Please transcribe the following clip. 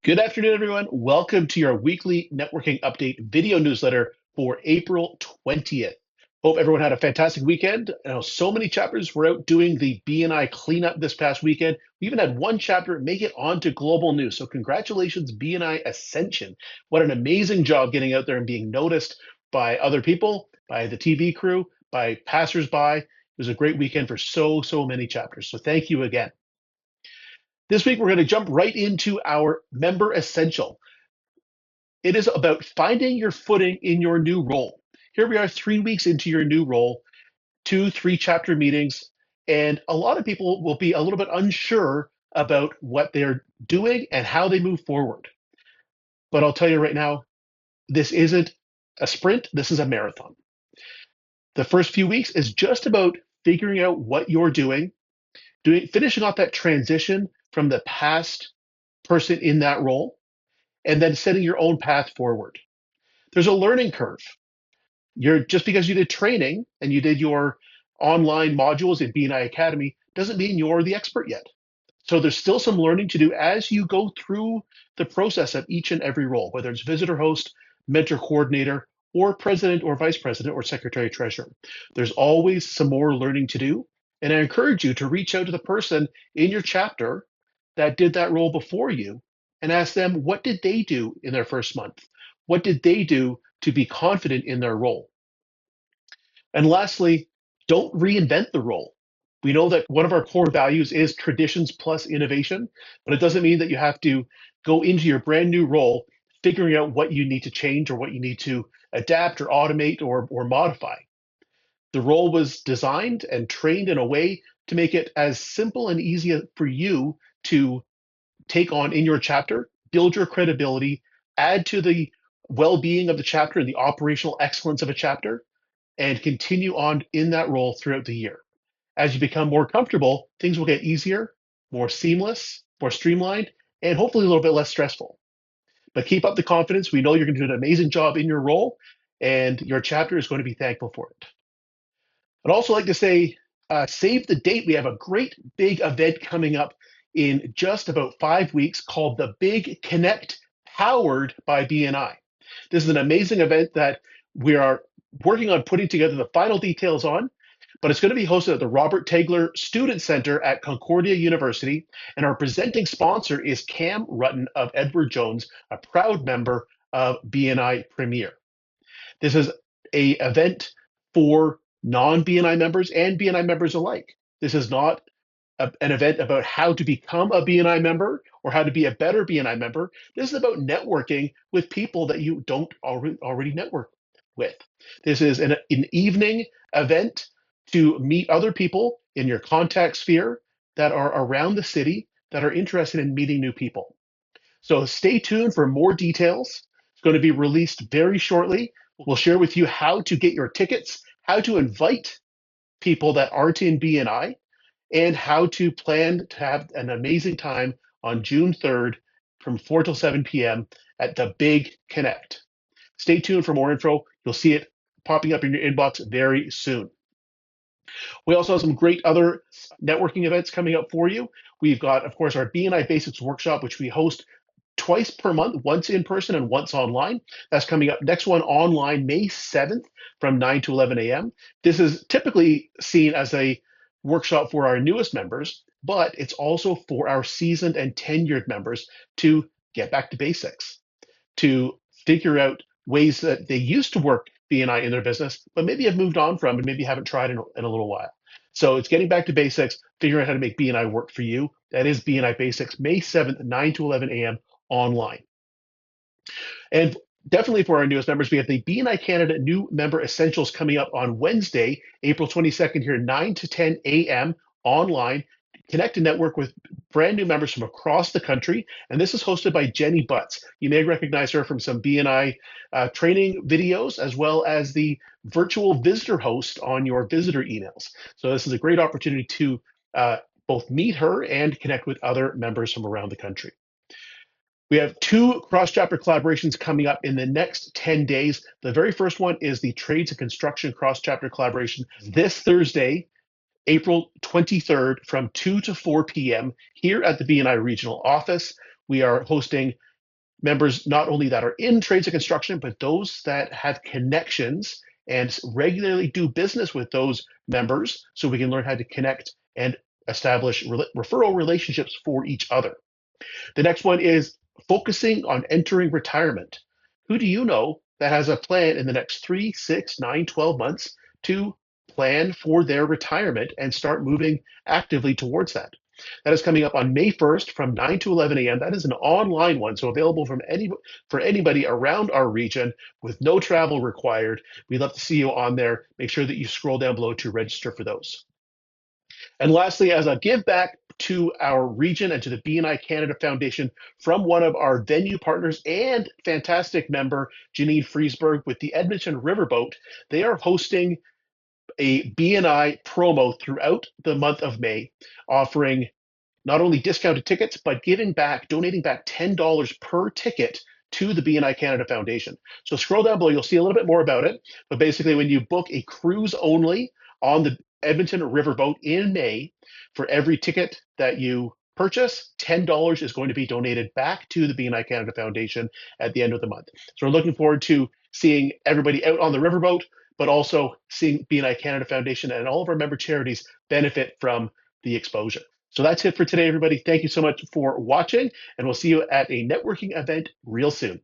Good afternoon, everyone. Welcome to your weekly networking update video newsletter for April 20th. Hope everyone had a fantastic weekend. I know so many chapters were out doing the BNI cleanup this past weekend. We even had one chapter make it onto global news. So congratulations, BNI Ascension. What an amazing job getting out there and being noticed by other people, by the TV crew, by passersby. It was a great weekend for so many chapters. So thank you again. This week, we're going to jump right into our Member Essential. It is about finding your footing in your new role. Here we are 3 weeks into your new role, 2, 3 chapter meetings, and a lot of people will be a little bit unsure about what they're doing and how they move forward. But I'll tell you right now, this isn't a sprint, this is a marathon. The first few weeks is just about figuring out what you're doing, finishing off that transition from the past person in that role, and then setting your own path forward. There's a learning curve. Just because you did training and you did your online modules in BNI Academy doesn't mean you're the expert yet. So there's still some learning to do as you go through the process of each and every role, whether it's visitor host, mentor coordinator, or president or vice president or secretary treasurer. There's always some more learning to do. And I encourage you to reach out to the person in your chapter that did that role before you and ask them, what did they do in their first month? What did they do to be confident in their role? And lastly, don't reinvent the role. We know that one of our core values is traditions plus innovation, but it doesn't mean that you have to go into your brand new role figuring out what you need to change or what you need to adapt or automate or modify. The role was designed and trained in a way to make it as simple and easy for you to take on in your chapter, build your credibility, add to the well-being of the chapter and the operational excellence of a chapter, and continue on in that role throughout the year. As you become more comfortable, things will get easier, more seamless, more streamlined, and hopefully a little bit less stressful. But keep up the confidence. We know you're going to do an amazing job in your role, and your chapter is going to be thankful for it. I'd also like to say, save the date. We have a great big event coming up in just about 5 weeks called the Big Connect, powered by BNI. This is an amazing event that we are working on putting together the final details on, but it's going to be hosted at the Robert Tegler Student Center at Concordia University, and our presenting sponsor is Cam Rutten of Edward Jones, a proud member of BNI Premier. This is an event for non-BNI members and BNI members alike. This is not an event about how to become a BNI member or how to be a better BNI member. This is about networking with people that you don't already network with. This is an evening event to meet other people in your contact sphere that are around the city that are interested in meeting new people. So stay tuned for more details. It's going to be released very shortly. We'll share with you how to get your tickets, how to invite people that aren't in BNI, and how to plan to have an amazing time on June 3rd from 4 till 7 p.m. at the Big Connect. Stay tuned for more info. You'll see it popping up in your inbox very soon. We also have some great other networking events coming up for you. We've got, of course, our BNI Basics workshop, which we host twice per month, once in person and once online. That's coming up. Next one online, May 7th from 9 to 11 a.m. This is typically seen as a workshop for our newest members, but it's also for our seasoned and tenured members to get back to basics, to figure out ways that they used to work BNI in their business, but maybe have moved on from and maybe haven't tried in a little while. So it's getting back to basics, figuring out how to make BNI work for you. That is BNI Basics, May 7th, 9 to 11 a.m. online. And definitely for our newest members, we have the BNI Canada New Member Essentials coming up on Wednesday, April 22nd here, 9 to 10 a.m. online. Connect and network with brand new members from across the country. And this is hosted by Jenny Butts. You may recognize her from some BNI training videos, as well as the virtual visitor host on your visitor emails. So this is a great opportunity to both meet her and connect with other members from around the country. We have 2 cross-chapter collaborations coming up in the next 10 days. The very first one is the Trades and Construction cross-chapter collaboration this Thursday, April 23rd from 2 to 4 p.m. here at the BNI Regional Office. We are hosting members not only that are in trades and construction, but those that have connections and regularly do business with those members so we can learn how to connect and establish referral relationships for each other. The next one is focusing on entering retirement. Who do you know that has a plan in the next 3, 6, 9, 12 months to plan for their retirement and start moving actively towards that? That is coming up on May 1st from 9 to 11 a.m. That is an online one, so available for anybody around our region with no travel required. We'd love to see you on there. Make sure that you scroll down below to register for those. And lastly, as a give back to our region and to the BNI Canada Foundation from one of our venue partners and fantastic member, Janine Friesberg with the Edmonton Riverboat, they are hosting a BNI promo throughout the month of May, offering not only discounted tickets, but donating back $10 per ticket to the BNI Canada Foundation. So scroll down below, you'll see a little bit more about it. But basically, when you book a cruise only on the Edmonton Riverboat in May, for every ticket that you purchase, $10 is going to be donated back to the BNI Canada Foundation at the end of the month. So we're looking forward to seeing everybody out on the riverboat, but also seeing BNI Canada Foundation and all of our member charities benefit from the exposure. So that's it for today, everybody. Thank you so much for watching, and we'll see you at a networking event real soon.